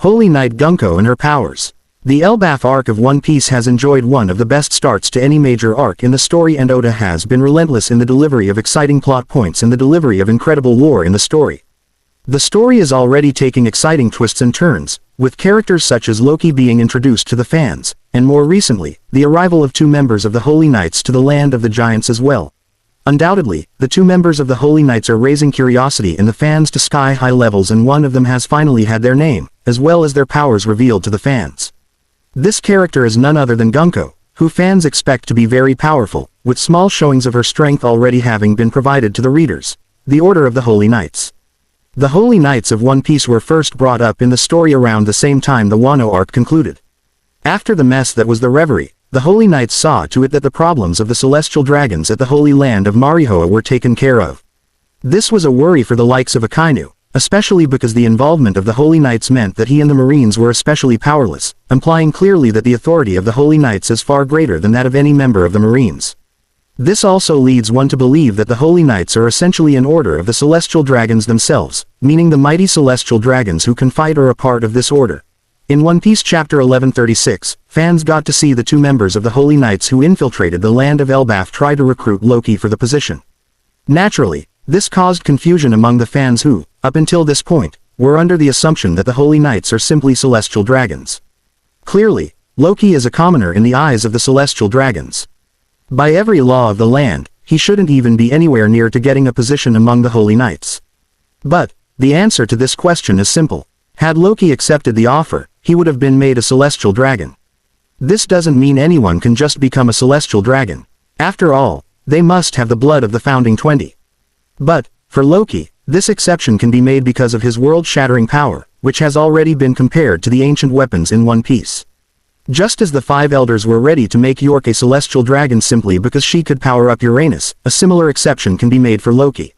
Holy Knight Gunko and her powers. The elbaf arc of One Piece has enjoyed one of the best starts to any major arc in the story, and Oda has been relentless in the delivery of exciting plot points and the delivery of incredible lore in the story. The story is already taking exciting twists and turns, with characters such as Loki being introduced to the fans, and more recently, the arrival of 2 members of the Holy Knights to the land of the giants as well. Undoubtedly, the 2 members of the Holy Knights are raising curiosity in the fans to sky-high levels, and one of them has finally had their name, as well as their powers revealed to the fans. This character is none other than Gunko, who fans expect to be very powerful, with small showings of her strength already having been provided to the readers. The Order of the Holy Knights. The Holy Knights of One Piece were first brought up in the story around the same time the Wano arc concluded. After the mess that was the Reverie, the Holy Knights saw to it that the problems of the celestial dragons at the Holy Land of Marihoa were taken care of. This was a worry for the likes of Akainu, especially because the involvement of the Holy Knights meant that he and the Marines were especially powerless, implying clearly that the authority of the Holy Knights is far greater than that of any member of the Marines. This also leads one to believe that the Holy Knights are essentially an order of the celestial dragons themselves, meaning the mighty celestial dragons who can fight are a part of this order. In One Piece Chapter 1136, fans got to see the 2 members of the Holy Knights who infiltrated the land of Elbaf try to recruit Loki for the position. Naturally, this caused confusion among the fans who, up until this point, were under the assumption that the Holy Knights are simply celestial dragons. Clearly, Loki is a commoner in the eyes of the celestial dragons. By every law of the land, he shouldn't even be anywhere near to getting a position among the Holy Knights. But, the answer to this question is simple. Had Loki accepted the offer, he would have been made a celestial dragon. This doesn't mean anyone can just become a celestial dragon. After all, they must have the blood of the founding 20. But, for Loki, this exception can be made because of his world-shattering power, which has already been compared to the ancient weapons in One Piece. Just as the 5 elders were ready to make York a celestial dragon simply because she could power up Uranus, a similar exception can be made for Loki.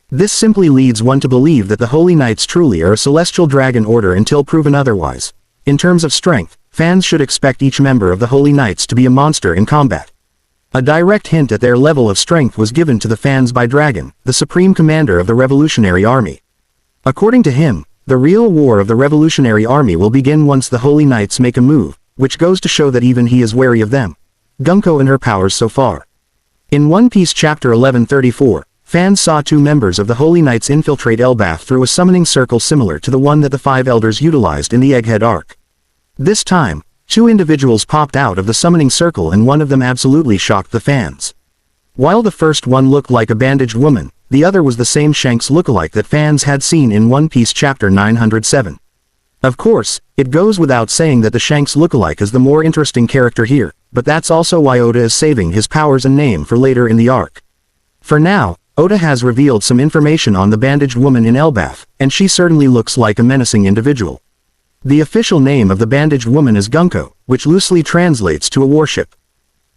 This simply leads one to believe that the Holy Knights truly are a celestial dragon order until proven otherwise. In terms of strength, fans should expect each member of the Holy Knights to be a monster in combat. A direct hint at their level of strength was given to the fans by Dragon, the supreme commander of the Revolutionary Army. According to him, the real war of the Revolutionary Army will begin once the Holy Knights make a move, which goes to show that even he is wary of them. Gunko and her powers so far. In One Piece Chapter 1134, fans saw 2 members of the Holy Knights infiltrate Elbaf through a summoning circle similar to the one that the 5 elders utilized in the Egghead arc. This time, 2 individuals popped out of the summoning circle, and one of them absolutely shocked the fans. While the first one looked like a bandaged woman, the other was the same Shanks lookalike that fans had seen in One Piece Chapter 907. Of course, it goes without saying that the Shanks lookalike is the more interesting character here, but that's also why Oda is saving his powers and name for later in the arc. For now, Oda has revealed some information on the bandaged woman in Elbaf, and she certainly looks like a menacing individual. The official name of the bandaged woman is Gunko, which loosely translates to a warship.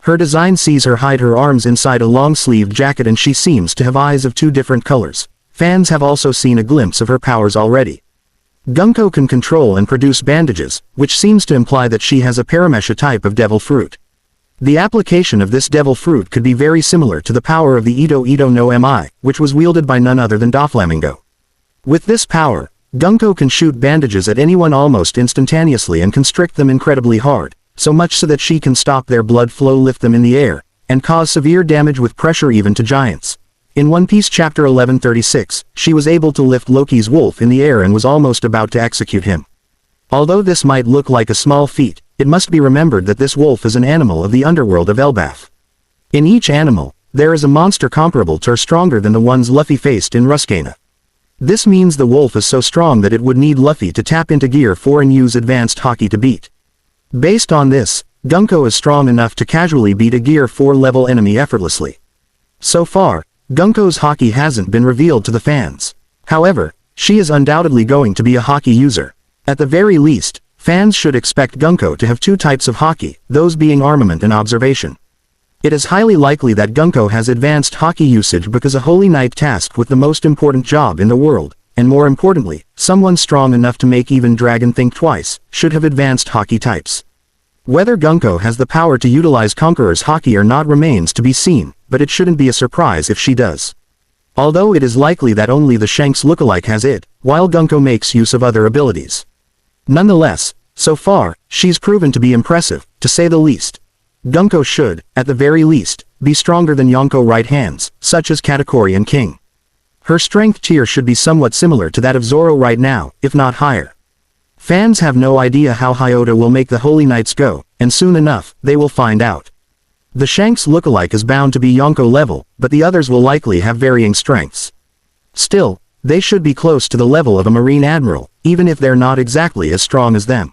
Her design sees her hide her arms inside a long-sleeved jacket, and she seems to have eyes of 2 different colors. Fans have also seen a glimpse of her powers already. Gunko can control and produce bandages, which seems to imply that she has a paramesha type of devil fruit. The application of this devil fruit could be very similar to the power of the Ito Ito no Mi, which was wielded by none other than Doflamingo. With this power, Gunko can shoot bandages at anyone almost instantaneously and constrict them incredibly hard, so much so that she can stop their blood flow, lift them in the air, and cause severe damage with pressure even to giants. In One Piece Chapter 1136, she was able to lift Loki's wolf in the air and was almost about to execute him. Although this might look like a small feat, it must be remembered that this wolf is an animal of the underworld of Elbaf. In each animal, there is a monster comparable to or stronger than the ones Luffy faced in Ruscana. This means the wolf is so strong that it would need Luffy to tap into Gear 4 and use advanced Haki to beat. Based on this, Gunko is strong enough to casually beat a Gear 4 level enemy effortlessly. So far, Gunko's Haki hasn't been revealed to the fans. However, she is undoubtedly going to be a Haki user. At the very least, fans should expect Gunko to have 2 types of Haki, those being armament and observation. It is highly likely that Gunko has advanced Haki usage because a Holy Knight tasked with the most important job in the world, and more importantly, someone strong enough to make even Dragon think twice, should have advanced Haki types. Whether Gunko has the power to utilize Conqueror's Haki or not remains to be seen, but it shouldn't be a surprise if she does. Although it is likely that only the Shanks lookalike has it, while Gunko makes use of other abilities. Nonetheless, so far, she's proven to be impressive, to say the least. Gunko should, at the very least, be stronger than Yonko right hands, such as Katakuri and King. Her strength tier should be somewhat similar to that of Zoro right now, if not higher. Fans have no idea how Hyota will make the Holy Knights go, and soon enough, they will find out. The Shanks lookalike is bound to be Yonko level, but the others will likely have varying strengths. Still, they should be close to the level of a Marine Admiral, even if they're not exactly as strong as them.